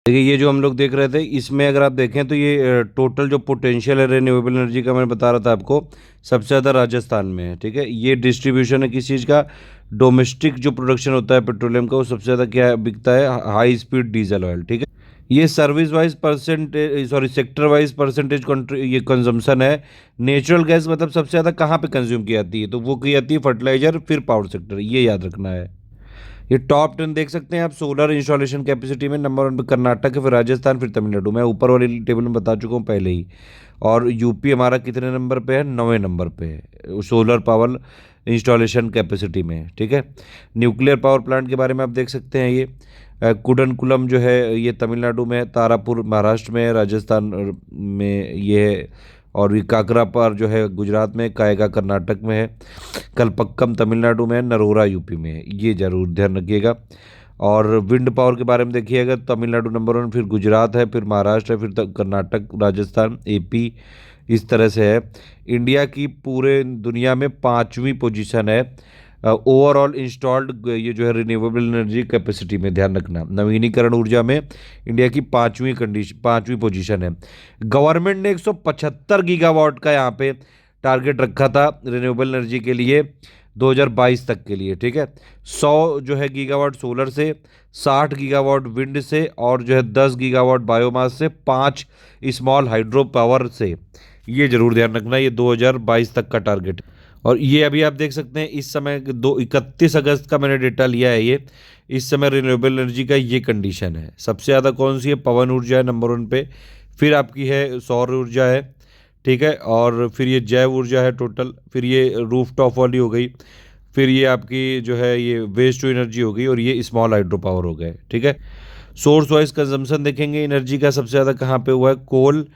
देखिए ये जो हम लोग देख रहे थे इसमें अगर आप देखें तो ये टोटल जो पोटेंशियल है रिन्यूएबल एनर्जी का, मैं बता रहा था आपको, सबसे ज़्यादा राजस्थान में है। ठीक है, ये डिस्ट्रीब्यूशन है किस चीज़ का, डोमेस्टिक जो प्रोडक्शन होता है पेट्रोलियम का, वो सबसे ज़्यादा क्या बिकता है, हाई स्पीड डीजल ऑयल। ठीक है, ये service wise percentage, sorry sector wise percentage ये कंजम्पशन है। नेचुरल गैस मतलब सबसे ज़्यादा कहाँ पे कंज्यूम की जाती है, तो वो की जाती है फर्टिलाइजर, फिर पावर सेक्टर, ये याद रखना है। ये टॉप 10 देख सकते हैं आप सोलर इंस्टॉलेशन कैपेसिटी में, नंबर 1 पे कर्नाटक है, फिर राजस्थान, फिर तमिलनाडु। मैं ऊपर वाली टेबल में बता चुका हूँ पहले ही। और यूपी हमारा कितने नंबर पे है, 9वें नंबर पे है सोलर पावर इंस्टॉलेशन कैपेसिटी में। ठीक है, न्यूक्लियर पावर प्लांट के बारे में आप देख सकते हैं, ये कुडनकुलम जो है ये तमिलनाडु में है, तारापुर महाराष्ट्र में है, राजस्थान में ये है, और ये काकरापार जो है गुजरात में, कायगा कर्नाटक में है, कलपक्कम तमिलनाडु में है, नरोरा यूपी में है। ये जरूर ध्यान रखिएगा। और विंड पावर के बारे में देखिएगा, तमिलनाडु नंबर 1, फिर गुजरात है, फिर महाराष्ट्र है, फिर कर्नाटक, राजस्थान, एपी, इस तरह से है। इंडिया की पूरे दुनिया में 5वीं पोजीशन है ओवरऑल इंस्टॉल्ड ये जो है रिन्यूएबल एनर्जी कैपेसिटी में। ध्यान रखना, नवीनीकरण ऊर्जा में इंडिया की 5वीं पोजीशन है। गवर्नमेंट ने 175 गीगावाट का यहाँ पे टारगेट रखा था रिन्यूएबल एनर्जी के लिए 2022 तक के लिए। ठीक है, 100 जो है गीगावाट सोलर से, 60 गीगावाट विंड से, और जो है 10 गीगावाट बायोमास से, 5 स्मॉल हाइड्रो पावर से। ये जरूर ध्यान रखना, ये 2022 तक का टारगेट। और ये अभी आप देख सकते हैं इस समय 31 अगस्त का मैंने डेटा लिया है ये। इस समय रिन्यूएबल एनर्जी का ये कंडीशन है। सबसे ज़्यादा कौन सी है, पवन ऊर्जा है नंबर 1 पे, फिर आपकी है सौर ऊर्जा है। ठीक है, और फिर ये जैव ऊर्जा है टोटल, फिर ये रूफ टॉप वाली हो गई, फिर ये आपकी जो है ये वेस्ट टू एनर्जी हो गई, और ये स्मॉल हाइड्रो पावर हो गए। ठीक है, सोर्स वाइज कंजम्पशन देखेंगे एनर्जी का सबसे ज़्यादा कहाँ पे हुआ है, कोल,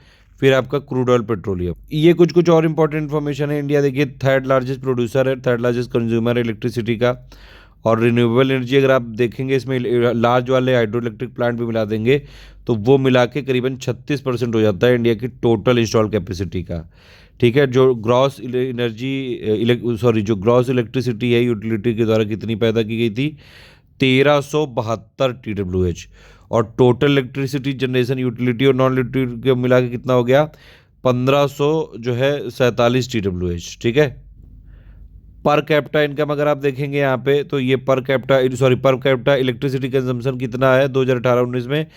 फिर आपका क्रूड ऑयल पेट्रोलियम। ये कुछ कुछ और इंपॉर्टेंट इन्फॉर्मेशन है। इंडिया देखिए थर्ड लार्जेस्ट प्रोड्यूसर है, थर्ड लार्जेस्ट कंज्यूमर है इलेक्ट्रिसिटी का। और रिन्यूएबल एनर्जी अगर आप देखेंगे इसमें लार्ज वाले हाइड्रो इलेक्ट्रिक प्लांट भी मिला देंगे तो वो मिला के करीबन 36% हो जाता है इंडिया की टोटल इंस्टॉल कैपेसिटी का। ठीक है, जो ग्रॉस एनर्जी सॉरी जो ग्रॉस इलेक्ट्रिसिटी है यूटिलिटी के द्वारा कितनी पैदा की गई थी, 1372 TWh। और टोटल इलेक्ट्रिसिटी जनरेशन यूटिलिटी और नॉन यूटिलिटी के मिला के कितना हो गया, 1500 जो है 47 TWh। ठीक है, पर कैपिटा इनकम अगर आप देखेंगे यहाँ पे तो ये पर कैपिटा इलेक्ट्रिसिटी कंजम्पशन कितना है 2018-19 में,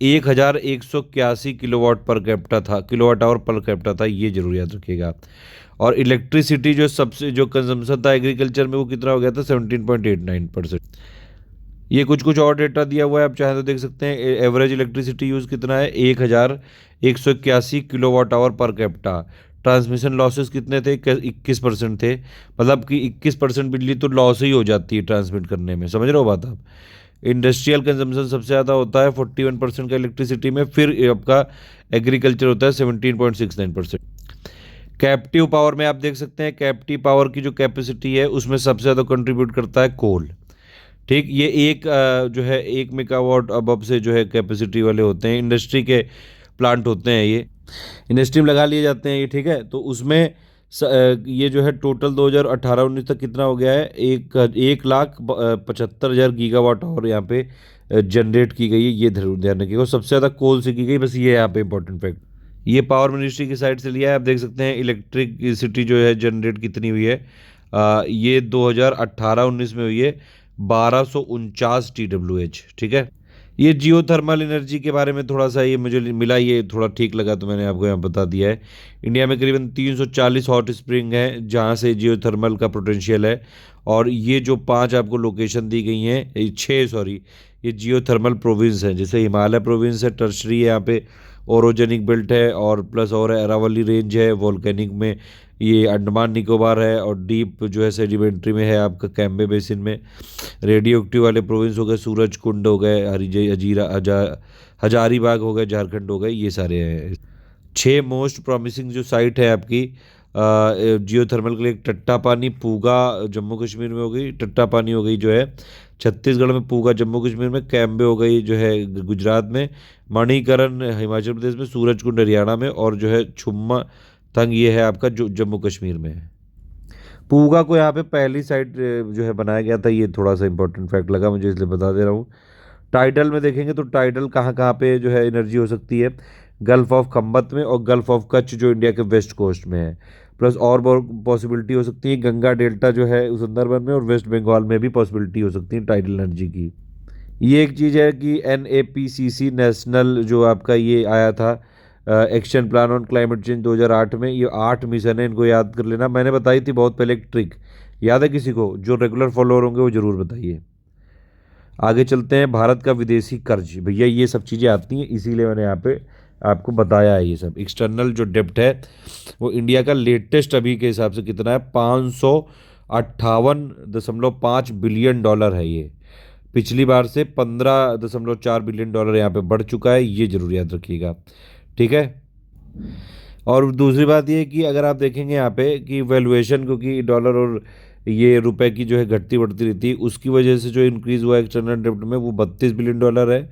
1181 किलोवाट पर कैपिटा था, किलोवाट आवर पर कैपिटा था। ये जरूर याद रखिएगा। और इलेक्ट्रिसिटी जो सबसे जो कंजम्पशन था एग्रीकल्चर में वो कितना हो गया था, 17.89%। ये कुछ कुछ और डेटा दिया हुआ है, आप चाहें तो देख सकते हैं। एवरेज इलेक्ट्रिसिटी यूज़ कितना है, 1181 kilowatt hour per capita. Transmission losses कितने थे, 21% थे। मतलब कि 21% बिजली तो लॉस ही हो जाती है ट्रांसमिट करने में, समझ रहे हो बात आप। इंडस्ट्रियल कंजम्पशन सबसे ज़्यादा होता है 41% का इलेक्ट्रिसिटी में, फिर आपका एग्रीकल्चर होता है 17.69%। कैप्टिव पावर में आप देख सकते हैं, कैप्टिव पावर की जो कैपेसिटी है उसमें सबसे ज़्यादा कंट्रीब्यूट करता है कोल। ठीक, ये जो है 1 मेगावाट अब से जो है कैपेसिटी वाले होते हैं, इंडस्ट्री के प्लांट होते हैं ये, इंडस्ट्री में लगा लिए जाते हैं ये। ठीक है, तो उसमें ये जो है टोटल 2018-19 तक कितना हो गया है, 1,75,000 गीगावाट और यहाँ पे जनरेट की गई है। ये जरूर ध्यान रखिएगा। और सबसे ज़्यादा कोल से की गई, बस ये यहाँ पे इंपॉर्टेंट फैक्ट। ये पावर मिनिस्ट्री की साइड से लिया है, आप देख सकते हैं इलेक्ट्रिसिटी जो है जनरेट कितनी हुई है। ये 2018-19 में हुई है 1249 TWh। ठीक है, ये जियो थर्मल एनर्जी के बारे में थोड़ा सा ये मुझे मिला, ये थोड़ा ठीक लगा तो मैंने आपको यहाँ बता दिया है। इंडिया में करीबन 340 हॉट स्प्रिंग है जहाँ से जियो थर्मल का पोटेंशियल है। और ये जो 5 आपको लोकेशन दी गई हैं, 6 सॉरी, ये जियो थर्मल प्रोविंस हैं, जैसे हिमालय प्रोविंस है, टर्शरी है यहाँ पे, ओरोजेनिक बेल्ट है, और प्लस और अरावली रेंज है वोल्केनिक में, ये अंडमान निकोबार है, और डीप जो है सेडिमेंट्री में है आपका कैम्बे बेसिन में। रेडियो एक्टिव वाले प्रोविंस हो गए, सूरज कुंड हो गए, हजारीबाग हो गए झारखंड हो गए, ये सारे हैं। 6 मोस्ट प्रॉमिसिंग जो साइट है आपकी जियो थर्मल के लिए, टट्टा पानी पूगा जम्मू कश्मीर में हो गई, टट्टा पानी हो गई जो है छत्तीसगढ़ में, पूगा जम्मू कश्मीर में, कैम्बे हो गई जो है गुजरात में, मणिकरण हिमाचल प्रदेश में, सूरज कुंड हरियाणा में, और जो है छुम्मा तंग ये है आपका जो जम्मू कश्मीर में है। पूगा को यहाँ पे पहली साइट जो है बनाया गया था, ये थोड़ा सा इंपॉर्टेंट फैक्ट लगा मुझे इसलिए बता दे रहा हूँ। टाइडल में देखेंगे तो टाइडल कहाँ कहाँ पे जो है एनर्जी हो सकती है, गल्फ ऑफ खम्बत में और गल्फ ऑफ कच्छ जो इंडिया के वेस्ट कोस्ट में है। प्लस और बहुत पॉसिबिलिटी हो सकती है गंगा डेल्टा जो है सुंदरबन में और वेस्ट बंगाल में भी पॉसिबिलिटी हो सकती है टाइडल एनर्जी की। ये एक चीज़ है कि NAPCC नेशनल जो आपका ये आया था action plan on climate change 2008 में, ये 8 मिशन है, इनको याद कर लेना। मैंने बताई थी बहुत पहले एक ट्रिक, याद है किसी को? जो रेगुलर फॉलोअर होंगे वो ज़रूर बताइए। आगे चलते हैं, भारत का विदेशी कर्ज, भैया ये सब चीज़ें आती हैं इसीलिए मैंने यहाँ पे आपको बताया है। ये सब एक्सटर्नल जो डेप्ट है वो इंडिया का लेटेस्ट अभी के हिसाब से कितना है, 558.5 बिलियन डॉलर है। ये पिछली बार से 15.4 बिलियन डॉलर यहाँ पे बढ़ चुका है, ये जरूर याद रखिएगा, ठीक है। और दूसरी बात ये कि अगर आप देखेंगे यहाँ पे कि वैल्यूएशन, क्योंकि डॉलर और ये रुपए की जो है घटती बढ़ती रहती है, उसकी वजह से जो इंक्रीज़ हुआ है एक्सटर्नल डेब्ट में वो 32 बिलियन डॉलर है,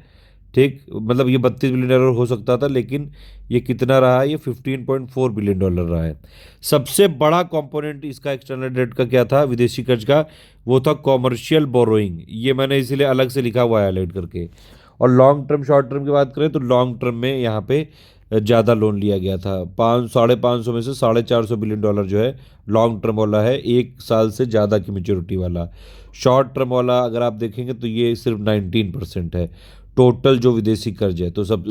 ठीक। मतलब ये 32 बिलियन डॉलर हो सकता था, लेकिन ये कितना रहा है, ये 15.4 बिलियन डॉलर रहा है। सबसे बड़ा कंपोनेंट इसका एक्सटर्नल डेट का क्या था, विदेशी कर्ज का, वो था कॉमर्शियल बोरोइंग। ये मैंने इसीलिए अलग से लिखा हुआ है हाईलाइट करके। और लॉन्ग टर्म शॉर्ट टर्म की बात करें तो लॉन्ग टर्म में यहाँ पे ज़्यादा लोन लिया गया था, 500 में से 450 बिलियन डॉलर जो है लॉन्ग टर्म वाला है, 1 साल से ज़्यादा की मेच्योरिटी वाला। शॉर्ट टर्म वाला अगर आप देखेंगे तो ये सिर्फ 19% है टोटल जो विदेशी कर्ज है। तो सब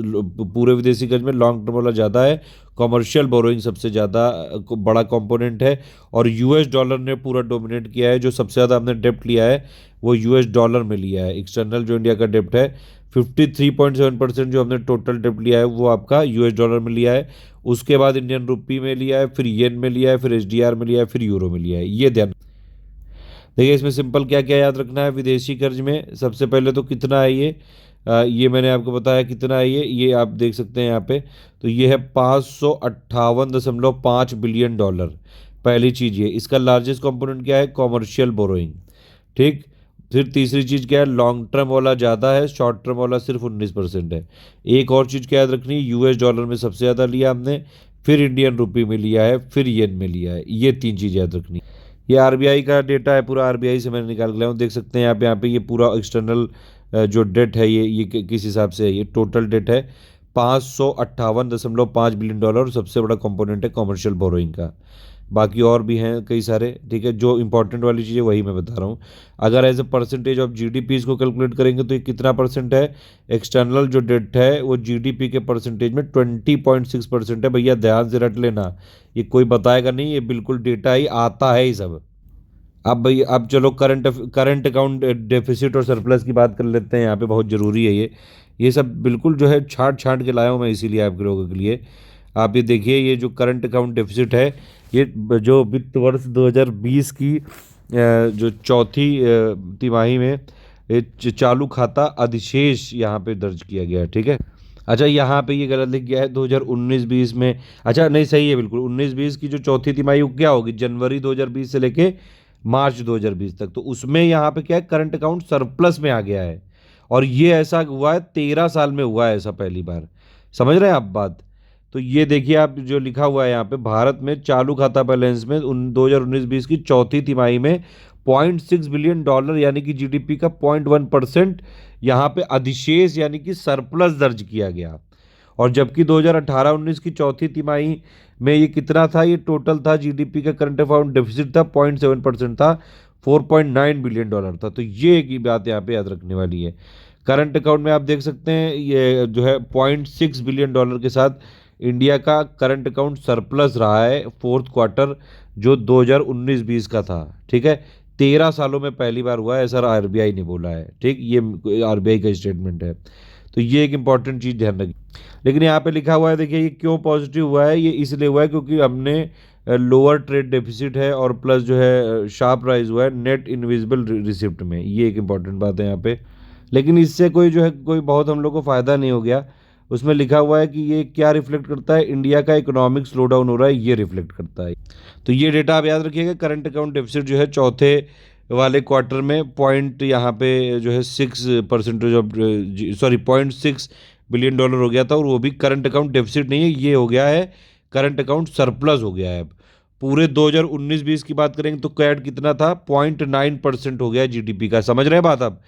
पूरे विदेशी कर्ज में लॉन्ग टर्म वाला ज़्यादा है, कॉमर्शियल बोरोइंग सबसे ज़्यादा बड़ा कंपोनेंट है, और US डॉलर ने पूरा डोमिनेट किया है। जो सबसे ज़्यादा हमने डेप्ट लिया है वो US डॉलर में लिया है। एक्सटर्नल जो इंडिया का डेप्ट है 53.7% जो हमने टोटल डेप्ट लिया है वो आपका US डॉलर में लिया है। उसके बाद इंडियन रुपी में लिया है, फिर येन में लिया है, फिर SDR में लिया है, फिर यूरो में लिया है। ये ध्यान देखिए। इसमें सिंपल क्या क्या याद रखना है, विदेशी कर्ज में सबसे पहले तो कितना है ये मैंने आपको बताया कितना है ये आप देख सकते हैं यहाँ पे। तो ये है 558.5 बिलियन डॉलर। पहली चीज़ ये, इसका लार्जेस्ट कंपोनेंट क्या है, कॉमर्शियल बोरोइंग, ठीक। फिर तीसरी चीज़ क्या है, लॉन्ग टर्म वाला ज़्यादा है, शॉर्ट टर्म वाला सिर्फ 19% है। एक और चीज़ क्या याद रखनी है, US डॉलर में सबसे ज़्यादा लिया हमने, फिर इंडियन रुपी में लिया है, फिर येन में लिया है। ये 3 चीज़ याद रखनी है। ये RBI का डेटा है, पूरा RBI से मैंने निकाल के लाया हूँ, देख सकते हैं यहाँ पे ये पूरा एक्सटर्नल जो डेट है ये किस हिसाब से है, ये टोटल डेट है 558.5 बिलियन डॉलर, और सबसे बड़ा कंपोनेंट है कॉमर्शियल बोरोइंग का। बाकी और भी हैं कई सारे, ठीक है। जो इंपॉर्टेंट वाली चीज़ें वही मैं बता रहा हूँ। अगर as a percentage of GDP इसको कैलकुलेट करेंगे तो ये कितना परसेंट है, एक्सटर्नल जो डेट है वो GDP के परसेंटेज में 20.6% है। भैया ध्यान से रट लेना, ये कोई बताएगा नहीं, ये बिल्कुल डेटा ही आता है ही सब। अब भाई अब चलो करंट अकाउंट डेफिसिट और सरप्लस की बात कर लेते हैं, यहाँ पे बहुत ज़रूरी है ये सब बिल्कुल जो है छांट छांट के लाया हूँ मैं इसीलिए आपके लोगों के लिए। आप ये देखिए, ये जो करंट अकाउंट डेफिसिट है, ये जो वित्त वर्ष 2020 की जो चौथी तिमाही में ये चालू खाता अधिशेष यहाँ पे दर्ज किया गया है, ठीक है। अच्छा यहाँ पे ये गलत लिख गया है 2019-20 में, अच्छा नहीं सही है बिल्कुल, 19-20 की जो चौथी तिमाही वो क्या होगी, जनवरी 2020 से लेके मार्च 2020 तक। तो उसमें यहाँ पे क्या है, करंट अकाउंट सरप्लस में आ गया है, और ये ऐसा हुआ है 13 साल में हुआ है ऐसा पहली बार। समझ रहे हैं आप बात? तो ये देखिए आप जो लिखा हुआ है यहाँ पे, भारत में चालू खाता बैलेंस में 2019-20 की चौथी तिमाही में 0.6 बिलियन डॉलर यानी कि GDP का 0.1% यहाँ पे अधिशेष यानी कि सरप्लस दर्ज किया गया। और जबकि 2018-19 की चौथी तिमाही में ये कितना था, ये टोटल था GDP का करंट अकाउंट डेफिसिट था 0.7% था, 4.9 बिलियन डॉलर था। तो ये एक बात यहाँ पे याद रखने वाली है। करंट अकाउंट में आप देख सकते हैं ये जो है 0.6 बिलियन डॉलर के साथ इंडिया का करंट अकाउंट सरप्लस रहा है फोर्थ क्वार्टर जो 2019-20 का था, ठीक है। 13 सालों में पहली बार हुआ है, ऐसा RBI ने बोला है, ठीक। ये RBI का स्टेटमेंट है। तो ये एक इंपॉर्टेंट चीज़ ध्यान रखिए। लेकिन यहाँ पे लिखा हुआ है, देखिए ये क्यों पॉजिटिव हुआ है, ये इसलिए हुआ है क्योंकि हमने लोअर ट्रेड डेफिसिट है और प्लस जो है शार्प राइज हुआ है नेट इनविजिबल रिसिप्ट में, ये एक इंपॉर्टेंट बात है यहाँ पे। लेकिन इससे कोई जो है कोई बहुत हम लोग को फ़ायदा नहीं हो गया। उसमें लिखा हुआ है कि ये क्या रिफ्लेक्ट करता है, इंडिया का इकोनॉमिक स्लो डाउन हो रहा है, ये रिफ्लेक्ट करता है। तो ये डेटा आप याद रखिएगा, करंट अकाउंट डेफिसिट जो है चौथे वाले क्वार्टर में पॉइंट यहाँ पे जो है 6% ऑफ सॉरी 0.6 बिलियन डॉलर हो गया था, और वो भी करंट अकाउंट डेफिसिट नहीं है, ये हो गया है करंट अकाउंट सरप्लस हो गया है। अब पूरे 2019-20 की बात करेंगे तो कैड कितना था, 0.9% हो गया है GDP का। समझ रहे हैं बात आप?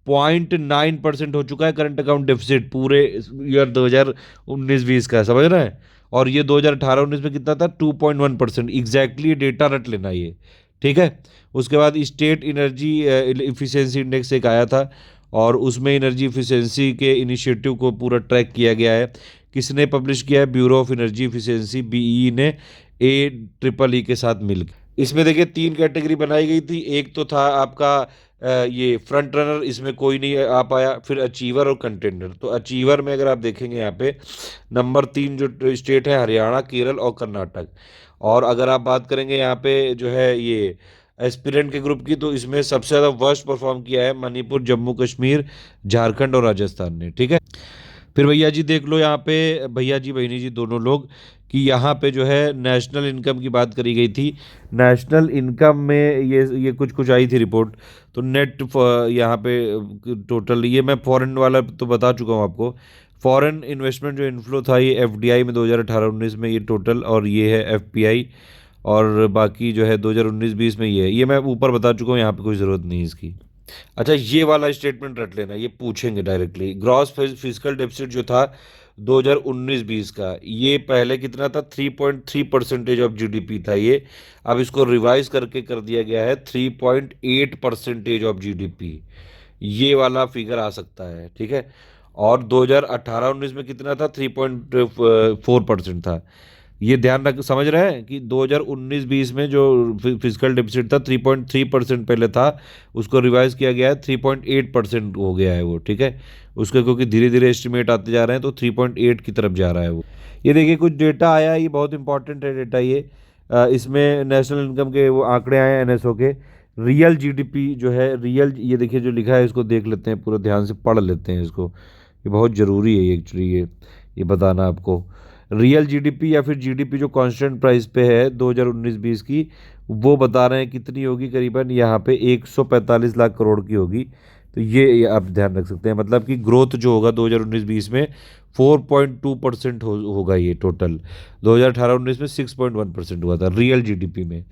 0.9% हो चुका है करंट अकाउंट डेफिसिट पूरे ईयर 2019-20 का, समझ रहे हैं। और ये 2018-19 में कितना था, 2.1%। एग्जैक्टली डेटा रट लेना ये, ठीक है। उसके बाद स्टेट एनर्जी इफिशिएंसी इंडेक्स एक आया था, और उसमें एनर्जी इफिशिएंसी के इनिशिएटिव को पूरा ट्रैक किया गया है। किसने पब्लिश किया है, bureau of energy efficiency, BE ने, AEEE के साथ मिलकर। इसमें देखिए 3 कैटेगरी बनाई गई थी। एक तो था आपका ये फ्रंट रनर, इसमें कोई नहीं आ पाया। फिर अचीवर और कंटेंडर। तो अचीवर में अगर आप देखेंगे यहाँ पे नंबर 3 जो स्टेट है, हरियाणा, केरल और कर्नाटक। और अगर आप बात करेंगे यहाँ पे जो है ये एस्पिरेंट के ग्रुप की, तो इसमें सबसे ज़्यादा वर्स्ट परफॉर्म किया है मणिपुर, जम्मू कश्मीर, झारखंड और राजस्थान ने, ठीक है। फिर भैया जी देख लो यहाँ पे, भैया जी बहनी जी दोनों लोग, कि यहाँ पे जो है नेशनल इनकम की बात करी गई थी। नेशनल इनकम में ये कुछ कुछ आई थी रिपोर्ट। तो नेट यहाँ पे टोटल, ये मैं फॉरेन वाला तो बता चुका हूँ आपको। फॉरेन इन्वेस्टमेंट जो इनफ्लो था ये एफडीआई में 2018-19 में ये टोटल, और ये है एफपीआई। और बाकी जो है 2019-20 में ये मैं ऊपर बता चुका हूँ, यहाँ पे कोई ज़रूरत नहीं है इसकी। अच्छा, ये वाला स्टेटमेंट रट लेना, ये पूछेंगे डायरेक्टली। ग्रॉस फिजिकल डेफिसिट जो था 2019-20 का, ये पहले कितना था, 3.3% ऑफ जीडीपी था ये। अब इसको रिवाइज करके कर दिया गया है 3.8% ऑफ जीडीपी। ये वाला फिगर आ सकता है, ठीक है। और 2018-19 में कितना था, 3.4% था। ये ध्यान रख, समझ रहे हैं कि 2019-20 में जो फिजिकल डेफिसिट था 3.3% पहले था, उसको रिवाइज किया गया है, 3.8% हो गया है वो, ठीक है। उसके क्योंकि धीरे धीरे एस्टिमेट आते जा रहे हैं, तो 3.8 की तरफ जा रहा है वो। ये देखिए कुछ डेटा आया है, ये बहुत इंपॉर्टेंट है डेटा ये। इसमें नेशनल इनकम के वो आंकड़े आए हैं एनएसओ के। रियल जीडीपी जो है, रियल, ये देखिए जो लिखा है इसको देख लेते हैं, पूरा ध्यान से पढ़ लेते हैं इसको। ये बहुत ज़रूरी है ये एक्चुअली, ये बताना आपको। रियल जीडीपी या फिर जीडीपी जो कांस्टेंट प्राइस पे है 2019-20 की, वो बता रहे हैं कितनी होगी, करीबन यहाँ पे 145 लाख करोड़ की होगी। तो ये आप ध्यान रख सकते हैं, मतलब कि ग्रोथ जो होगा 2019-20 में 4.2% होगा ये टोटल। 2018-19 में 6.1% हुआ था रियल जीडीपी में।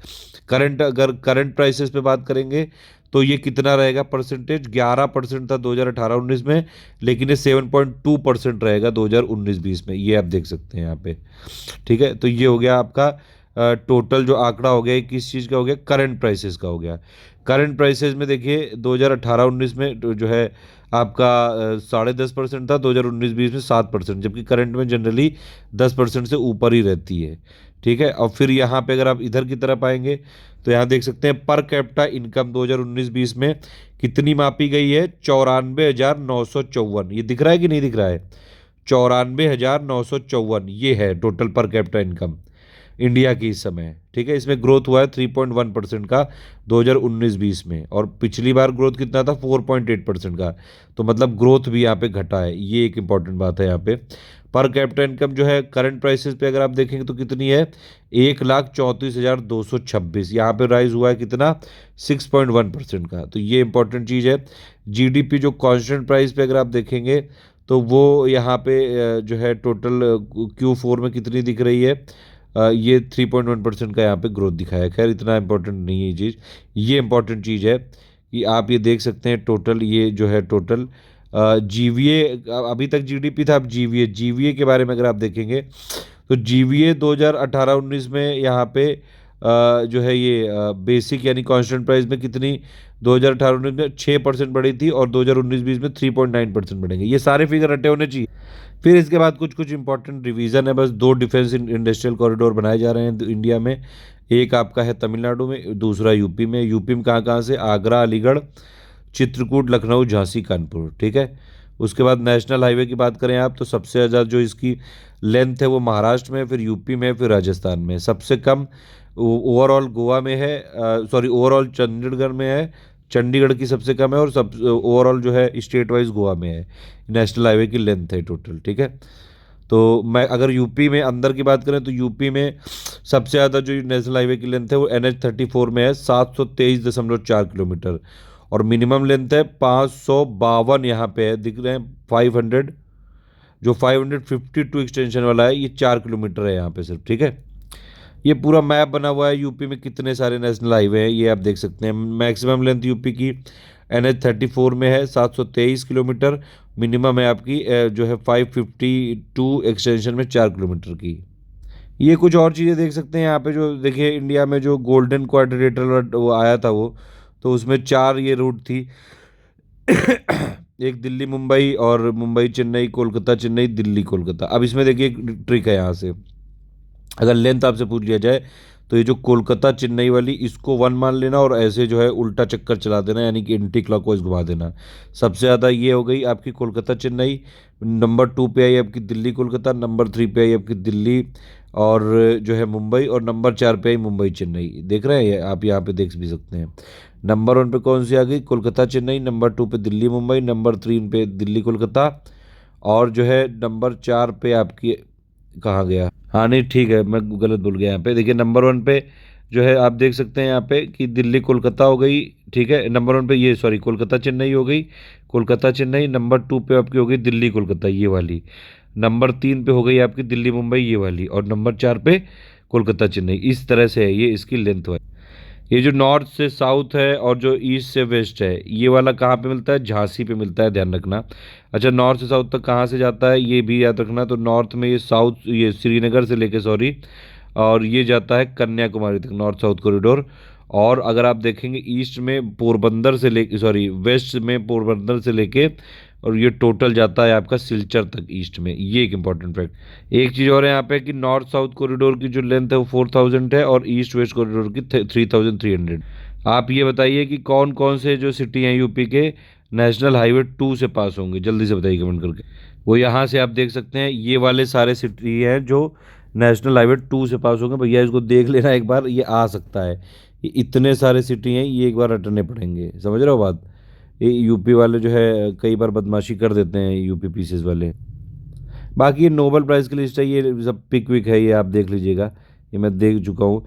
अगर करंट प्राइसेस पे बात करेंगे तो ये कितना रहेगा परसेंटेज, 11% था 2018-19 में, लेकिन ये 7.2% रहेगा 2019-20 में। ये आप देख सकते हैं यहाँ पे, ठीक है। तो ये हो गया आपका टोटल जो आंकड़ा हो गया, किस चीज़ का हो गया, करंट प्राइसेस का हो गया। करंट प्राइसेस में देखिए 2018-19 में जो है आपका 10.5% था, 2019-20 में 7%, जबकि करंट में जनरली 10% से ऊपर ही रहती है, ठीक है। और फिर यहाँ पे अगर आप इधर की तरफ आएंगे तो यहाँ देख सकते हैं पर कैपिटा इनकम 2019-20 में कितनी मापी गई है, 94,954। ये दिख रहा है कि नहीं दिख रहा है, 94,954 ये है total per capita income India की इस समय, ठीक है। इसमें ग्रोथ हुआ है 3.1% का 2019-20 में, और पिछली बार ग्रोथ कितना था, 4.8% का। तो मतलब ग्रोथ भी यहाँ पे घटा है, ये एक इंपॉर्टेंट बात है यहाँ पे। पर कैपिटा इनकम जो है करंट प्राइसेस पे अगर आप देखेंगे तो कितनी है, 1,34,226। यहाँ पे राइज हुआ है कितना, 6.1% का। तो ये इंपॉर्टेंट चीज़ है। जीडीपी जो कांस्टेंट प्राइस पे अगर आप देखेंगे तो वो यहाँ पे जो है टोटल Q4 में कितनी दिख रही है, ये 3.1% का यहाँ पे ग्रोथ दिखाया है। खैर इतना इंपॉर्टेंट नहीं है ये चीज़। ये इंपॉर्टेंट चीज़ है कि आप ये देख सकते हैं टोटल, ये जो है टोटल जीवीए, अभी तक जीडीपी था, अब जीवीए के बारे में अगर आप देखेंगे तो जीवीए 2018-19 में यहाँ पे जो है ये बेसिक यानी कांस्टेंट प्राइस में कितनी, 2018-19 में 6% बढ़ी थी, और 2019-20 में 3.9% बढ़ेंगे। ये सारे फिगर रटे होने चाहिए। फिर इसके बाद कुछ कुछ इंपॉर्टेंट रिवीजन है, बस 2 डिफेंस इंडस्ट्रियल कॉरिडोर बनाए जा रहे हैं इंडिया में। एक आपका है तमिलनाडु में, दूसरा यूपी में। यूपी में कहाँ कहाँ से, आगरा, अलीगढ़, चित्रकूट, लखनऊ, झांसी, कानपुर, ठीक है। उसके बाद नेशनल हाईवे की बात करें आप तो सबसे ज़्यादा जो इसकी लेंथ है वो महाराष्ट्र में, फिर यूपी में, फिर राजस्थान में। सबसे कम ओवरऑल गोवा में है, सॉरी ओवरऑल चंडीगढ़ में है, चंडीगढ़ की सबसे कम है, और सब ओवरऑल जो है स्टेट वाइज गोवा में है। नेशनल हाईवे की लेंथ है टोटल, ठीक है। तो मैं अगर यूपी में अंदर की बात करें तो यूपी में सबसे ज़्यादा जो नेशनल हाईवे की लेंथ है वो NH-34 में है, 723.4 किलोमीटर। और मिनिमम लेंथ है 552, यहाँ पे है दिख रहे हैं 500, जो 552 एक्सटेंशन वाला है ये 4 किलोमीटर है यहाँ पे सिर्फ, ठीक है। ये पूरा मैप बना हुआ है यूपी में कितने सारे नेशनल हाईवे हैं, ये आप देख सकते हैं। मैक्सिमम लेंथ यूपी की NH34 में है 723 किलोमीटर, मिनिमम है आपकी जो है 552 एक्सटेंशन में 4 किलोमीटर की। ये कुछ और चीज़ें देख सकते हैं यहाँ पे, जो देखिए इंडिया में जो गोल्डन क्वाड्रिलेटरल वो आया था वो, तो उसमें 4 ये रूट थी। एक दिल्ली मुंबई और मुंबई चेन्नई कोलकाता चेन्नई दिल्ली कोलकाता। अब इसमें देखिए एक ट्रिक है यहाँ से, अगर लेंथ आपसे पूछ लिया जाए तो ये जो कोलकाता चेन्नई वाली इसको 1 मान लेना और ऐसे जो है उल्टा चक्कर चला देना, यानी कि एंटी क्लॉकवाइज घुमा देना। सबसे ज़्यादा ये हो गई आपकी कोलकाता चेन्नई, नंबर 2 पे आई आपकी दिल्ली कोलकाता, नंबर 3 पे आई आपकी दिल्ली और जो है मुंबई, और नंबर 4 पे आई मुंबई चेन्नई। देख रहे हैं ये आप, यहाँ पे देख भी सकते हैं। नंबर 1 पे कौन सी आ गई, कोलकाता चेन्नई, नंबर 2 पे दिल्ली मुंबई, नंबर 3 पे दिल्ली कोलकाता, और जो है नंबर 4 पे आपकी कहाँ गया, हाँ नहीं ठीक है मैं गलत भूल गया। यहाँ पे देखिए नंबर 1 पे जो है आप देख सकते हैं यहाँ पे कि दिल्ली कोलकाता हो गई, ठीक है। नंबर 1 पे ये सॉरी कोलकाता चेन्नई हो गई, कोलकाता चेन्नई। नंबर 2 पे आपकी हो गई दिल्ली कोलकाता ये वाली, नंबर 3 पे हो गई आपकी दिल्ली मुंबई ये वाली, और नंबर 4 पे कोलकाता चेन्नई। इस तरह से है ये इसकी लेंथ है। ये जो नॉर्थ से साउथ है और जो ईस्ट से वेस्ट है ये वाला कहाँ पे मिलता है, झांसी पे मिलता है, ध्यान रखना। अच्छा नॉर्थ से साउथ तक कहाँ से जाता है ये भी याद रखना। तो नॉर्थ में ये साउथ ये श्रीनगर से लेके सॉरी, और ये जाता है कन्याकुमारी तक, नॉर्थ साउथ कॉरिडोर। और अगर आप देखेंगे ईस्ट में पोरबंदर से लेके सॉरी वेस्ट में पोरबंदर से लेके, और ये टोटल जाता है आपका सिलचर तक ईस्ट में। ये एक इंपॉर्टेंट फैक्ट। एक चीज़ और है यहाँ पे कि नॉर्थ साउथ कॉरिडोर की जो लेंथ है वो 4000 है और ईस्ट वेस्ट कॉरिडोर की 3300। आप ये बताइए कि कौन कौन से जो सिटी हैं यूपी के नेशनल हाईवे 2 से पास होंगे, जल्दी से बताइए कमेंट करके। वो यहाँ से आप देख सकते हैं ये वाले सारे सिटी हैं जो नेशनल हाईवे 2 से पास होंगे। भैया इसको देख लेना एक बार, ये आ सकता है। ये इतने सारे सिटी हैं, ये एक बार रटने पड़ेंगे, समझ रहे हो बात। ये यूपी वाले जो है कई बार बदमाशी कर देते हैं यूपी पीसेस वाले। बाकी ये नोबेल प्राइज़ की लिस्ट है, ये सब पिक विक है, ये आप देख लीजिएगा, ये मैं देख चुका हूँ।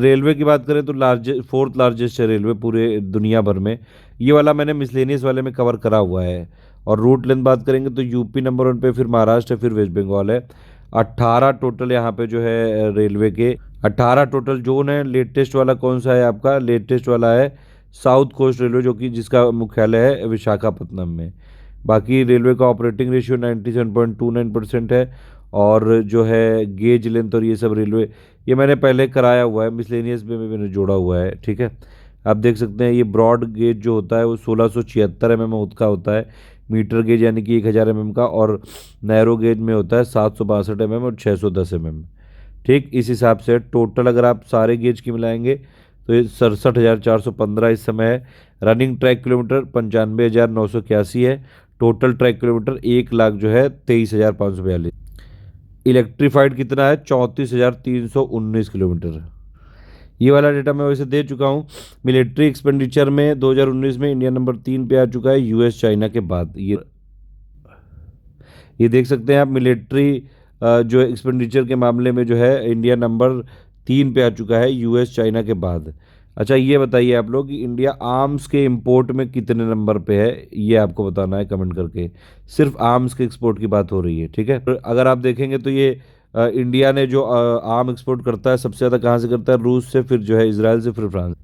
रेलवे की बात करें तो लार्जेस्ट 4th लार्जेस्ट है रेलवे पूरे दुनिया भर में। ये वाला मैंने मिसलेनियस वाले में कवर करा हुआ है। और रूट लेंथ बात करेंगे तो यूपी नंबर 1 पे, फिर महाराष्ट्र है, फिर वेस्ट बंगाल है। 18 टोटल यहाँ पे जो है रेलवे के 18 टोटल जोन है। लेटेस्ट वाला कौन सा है आपका, लेटेस्ट वाला है साउथ कोस्ट रेलवे, जो कि जिसका मुख्यालय है विशाखापत्तनम में। बाकी रेलवे का ऑपरेटिंग रेशियो 97.29% है। और जो है गेज लेंथ और ये सब रेलवे ये मैंने पहले कराया हुआ है, मिसलेनियस में भी मैंने जोड़ा हुआ है, ठीक है। आप देख सकते हैं ये ब्रॉड गेज जो होता है वो 1676 mm का होता है, मीटर गेज यानी कि 1000 mm का, और नैरो गेज में होता है 762 mm और 610 mm। ठीक इस हिसाब से टोटल अगर आप सारे गेज की मिलाएंगे तो ये 67,415 इस समय है। रनिंग ट्रैक किलोमीटर 95,981 है। टोटल ट्रैक किलोमीटर 1 लाख जो है 23,542। इलेक्ट्रीफाइड कितना है, 34,319 किलोमीटर। ये वाला डेटा मैं वैसे दे चुका हूँ। मिलिट्री एक्सपेंडिचर में 2019 में इंडिया नंबर 3 पे आ चुका है, यूएस चाइना के बाद। ये देख सकते हैं आप मिलिट्री जो एक्सपेंडिचर के मामले में जो है इंडिया नंबर 3 पे आ चुका है, यूएस चाइना के बाद। अच्छा ये बताइए आप लोग कि इंडिया आर्म्स के इंपोर्ट में कितने नंबर पे है, ये आपको बताना है कमेंट करके। सिर्फ आर्म्स के एक्सपोर्ट की बात हो रही है, ठीक है। अगर आप देखेंगे तो ये इंडिया ने जो आर्म एक्सपोर्ट करता है सबसे ज़्यादा कहाँ से करता है, रूस से, फिर जो है इसराइल से, फिर फ्रांस।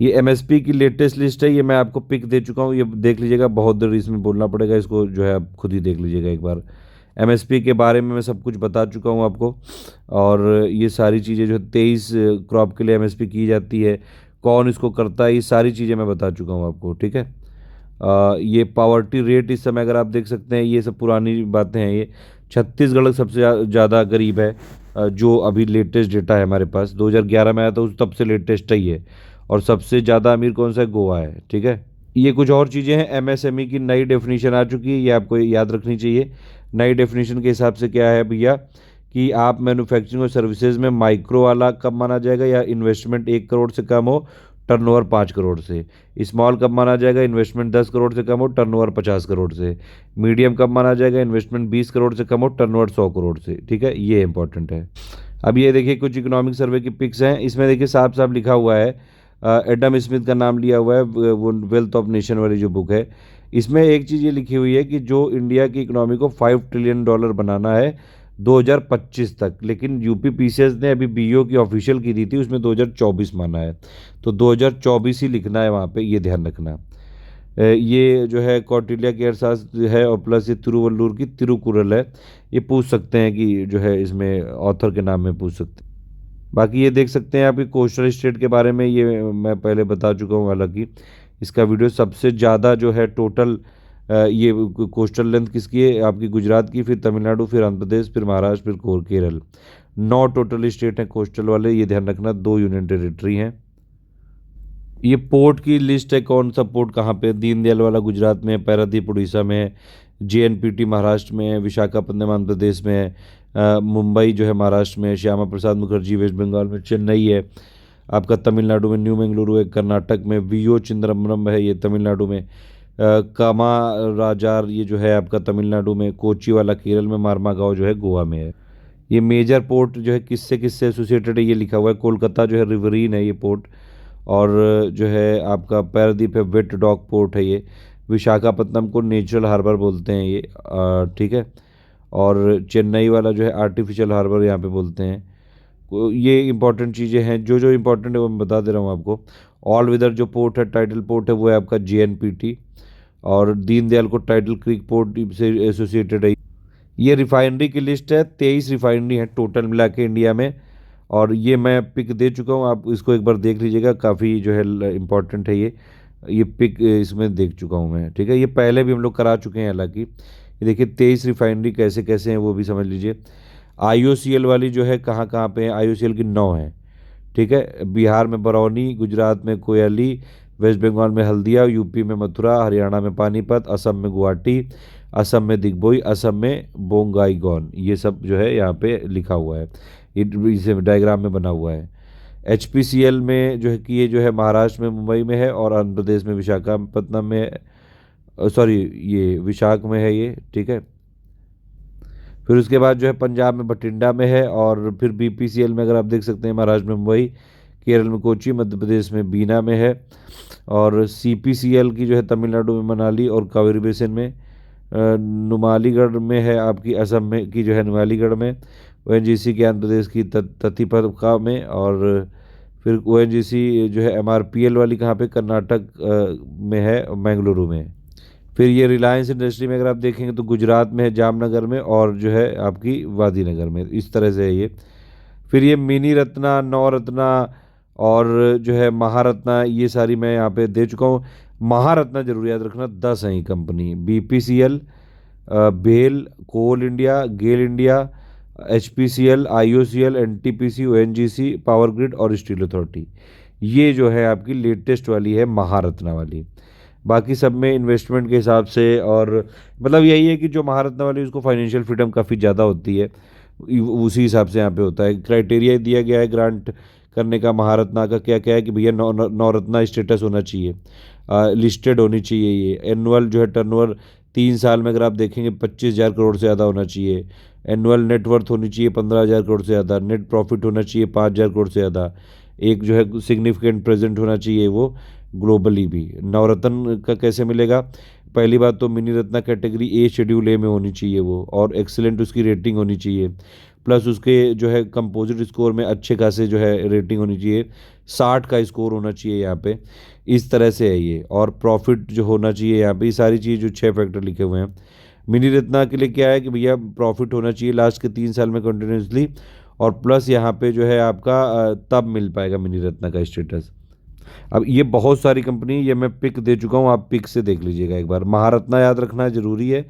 ये एमएसपी की लेटेस्ट लिस्ट है, ये मैं आपको पिक दे चुका हूँ, ये देख लीजिएगा। बहुत देर इसमें बोलना पड़ेगा, इसको जो है आप खुद ही देख लीजिएगा एक बार। एमएसपी के बारे में मैं सब कुछ बता चुका हूँ आपको। और ये सारी चीज़ें जो 23 क्रॉप के लिए एमएसपी की जाती है, कौन इसको करता है, ये सारी चीज़ें मैं बता चुका हूँ आपको, ठीक है। ये पावर्टी रेट इस समय अगर आप देख सकते हैं, ये सब पुरानी बातें हैं। ये छत्तीसगढ़ सबसे ज़्यादा गरीब है, जो अभी लेटेस्ट डेटा है हमारे पास 2011 में आया था, उस तब से लेटेस्ट ही है। और सबसे ज़्यादा अमीर कौन सा है, गोवा है, ठीक है। ये कुछ और चीज़ें हैं। एमएसएमई की नई डेफिनेशन आ चुकी है, ये आपको याद रखनी चाहिए। नई डेफिनेशन के हिसाब से क्या है भैया कि आप मैन्युफैक्चरिंग और सर्विसेज में माइक्रो वाला कब माना जाएगा, या इन्वेस्टमेंट 1 करोड़ से कम हो, टर्नओवर 5 करोड़ से। स्मॉल कब माना जाएगा, इन्वेस्टमेंट 10 करोड़ से कम हो, टर्नओवर 50 करोड़ से। मीडियम कब माना जाएगा, इन्वेस्टमेंट 20 करोड़ से कम हो, टर्नओवर 100 करोड़ से, ठीक है। ये इंपॉर्टेंट है। अब ये देखिए कुछ इकोनॉमिक सर्वे की पिक्स हैं, इसमें देखिए साफ साफ लिखा हुआ है, एडम स्मिथ का नाम लिया हुआ है, वो वेल्थ ऑफ नेशन वाली जो बुक है। इसमें एक चीज़ ये लिखी हुई है कि जो इंडिया की इकोनॉमी को $5 ट्रिलियन बनाना है 2025 तक, लेकिन यूपी पीसीएस ने अभी बीओ की ऑफिशियल की दी थी, उसमें 2024 माना है, तो 2024 ही लिखना है वहाँ पे, ये ध्यान रखना। ये जो है कौटिल्य के अर्थशास्त्र है, और प्लस ये तिरुवल्लुवर की तिरुकुरल है। ये पूछ सकते हैं कि जो है इसमें ऑथर के नाम में पूछ सकते हैं। बाकी ये देख सकते हैं आपकी कोस्टल स्टेट के बारे में, ये मैं पहले बता चुका हूँ। हालांकि इसका वीडियो सबसे ज़्यादा जो है टोटल ये कोस्टल लेंथ किसकी है, आपकी गुजरात की, फिर तमिलनाडु, फिर आंध्र प्रदेश, फिर महाराष्ट्र, फिर केरल। 9 टोटल स्टेट हैं कोस्टल वाले, ये ध्यान रखना। 2 यूनियन टेरिटरी हैं। ये पोर्ट की लिस्ट है, कौन सा पोर्ट कहाँ पे। दीनदयाल वाला गुजरात में है, पारादीप उड़ीसा में है, जेएनपीटी महाराष्ट्र में है, विशाखापट्टनम आंध्र प्रदेश में है, मुंबई जो है महाराष्ट्र में है, श्यामा प्रसाद मुखर्जी वेस्ट बंगाल में, चेन्नई है आपका तमिलनाडु में, न्यू मंगलुरु है कर्नाटक में, वीओ चिदम्बरम है ये तमिलनाडु में, कामाराजार ये जो है आपका तमिलनाडु में, कोची वाला केरल में, मारमागांव जो है गोवा में है। ये मेजर पोर्ट जो है किससे किससे एसोसिएटेड है ये लिखा हुआ है। कोलकाता जो है रिवरीन है ये पोर्ट, और जो है आपका पारादीप है वेट डॉक पोर्ट है ये। विशाखापट्टनम को नेचुरल हार्बर बोलते हैं ये, ठीक है। और चेन्नई वाला जो है आर्टिफिशियल हार्बर यहाँ पे बोलते हैं। ये इंपॉर्टेंट चीज़ें हैं, जो जो इंपॉर्टेंट है वो मैं बता दे रहा हूँ आपको। ऑल वेदर जो पोर्ट है, टाइटल पोर्ट है, वो है आपका जेएनपीटी, और दीनदयाल को टाइटल क्रीक पोर्ट से एसोसिएटेड है। ये रिफाइनरी की लिस्ट है, 23 रिफाइनरी है टोटल मिला के इंडिया में, और ये मैं पिक दे चुका हूँ, आप इसको एक बार देख लीजिएगा, काफ़ी जो है इम्पोर्टेंट है ये पिक इसमें देख चुका हूँ मैं, ठीक है। ये पहले भी हम लोग करा चुके हैं हालांकि। ये देखिए 23 रिफाइनरी कैसे कैसे हैं वो भी समझ लीजिए। आईओसीएल वाली जो है कहाँ कहाँ पे है, आईओसीएल की 9 है, ठीक है। बिहार में बरौनी, गुजरात में कोयली, वेस्ट बंगाल में हल्दिया, यूपी में मथुरा, हरियाणा में पानीपत, असम में गुवाहाटी, असम में दिग्बोई, असम में बोंगाईगॉन। ये सब जो है यहाँ पे लिखा हुआ है, ये इसे डायग्राम में बना हुआ है। एचपीसीएल में जो है कि ये जो है महाराष्ट्र में मुंबई में है, और आंध्र प्रदेश में विशाखापट्टनम में है, सॉरी ये विशाख में है ये, ठीक है। फिर उसके बाद जो है पंजाब में बठिंडा में है, और फिर बीपीसीएल में अगर आप देख सकते हैं महाराष्ट्र में मुंबई, केरल में कोची, मध्य प्रदेश में बीना में है, और सीपीसीएल की जो है तमिलनाडु में मनाली और कावेरी बेसिन में, नुमालीगढ़ में है आपकी असम में की जो है नुमालीगढ़ में, ओएनजीसी के आंध्र प्रदेश की तथिपका में, और फिर ओएनजीसी जो है एमआरपीएल वाली कहाँ पे कर्नाटक में है, मैंगलुरु में। फिर ये रिलायंस इंडस्ट्री में अगर आप देखेंगे तो गुजरात में है, जामनगर में, और जो है आपकी वादीनगर में, इस तरह से है ये। फिर ये मिनी रत्ना, नवरत्ना, और जो है महारत्ना, ये सारी मैं यहाँ पे दे चुका हूँ। महारत्ना जरूर याद रखना, 10 है ये company. BPCL, BEL, Coal India, GAIL India, HPCL, IOCL, NTPC, ONGC, power grid और स्टील अथॉरिटी। ये जो है आपकी लेटेस्ट वाली है महारत्ना वाली। बाकी सब में इन्वेस्टमेंट के हिसाब से, और मतलब यही है कि जो महारत्ना वाली उसको फाइनेंशियल फ्रीडम काफ़ी ज़्यादा होती है, उसी हिसाब से यहाँ पे होता है। क्राइटेरिया दिया गया है ग्रांट करने का महारत्ना का, क्या क्या है कि भैया नवरत्ना स्टेटस होना चाहिए, लिस्टेड होनी चाहिए, ये एनुअल जो है टर्नओवर 3 साल में अगर आप देखेंगे 25,000 करोड़ से ज़्यादा होना चाहिए, एनुअल नेटवर्थ होनी चाहिए 15,000 करोड़ से ज़्यादा, नेट प्रॉफिट होना चाहिए 5,000 करोड़ से ज़्यादा, एक जो है सिग्निफिकेंट प्रेजेंट होना चाहिए वो ग्लोबली भी। नवरत्न का कैसे मिलेगा, पहली बात तो mini Ratna category A schedule A में होनी चाहिए वो, और एक्सीलेंट उसकी रेटिंग होनी चाहिए, प्लस उसके जो है कंपोजिट स्कोर में अच्छे खासे जो है रेटिंग होनी चाहिए, 60 का स्कोर होना चाहिए यहाँ पे, इस तरह से है ये। और प्रॉफिट जो होना चाहिए यहाँ पे, ये सारी चीज़ जो 6 फैक्टर लिखे हुए हैं। मिनी रत्ना के लिए क्या है कि भैया प्रॉफिट होना चाहिए लास्ट के 3 साल में कंटिन्यूसली, और प्लस यहाँ पे जो है आपका तब मिल पाएगा मिनी रत्ना का स्टेटस। अब ये बहुत सारी कंपनी, ये मैं पिक दे चुका हूँ, आप पिक से देख लीजिएगा एक बार। महारत्ना याद रखना जरूरी है।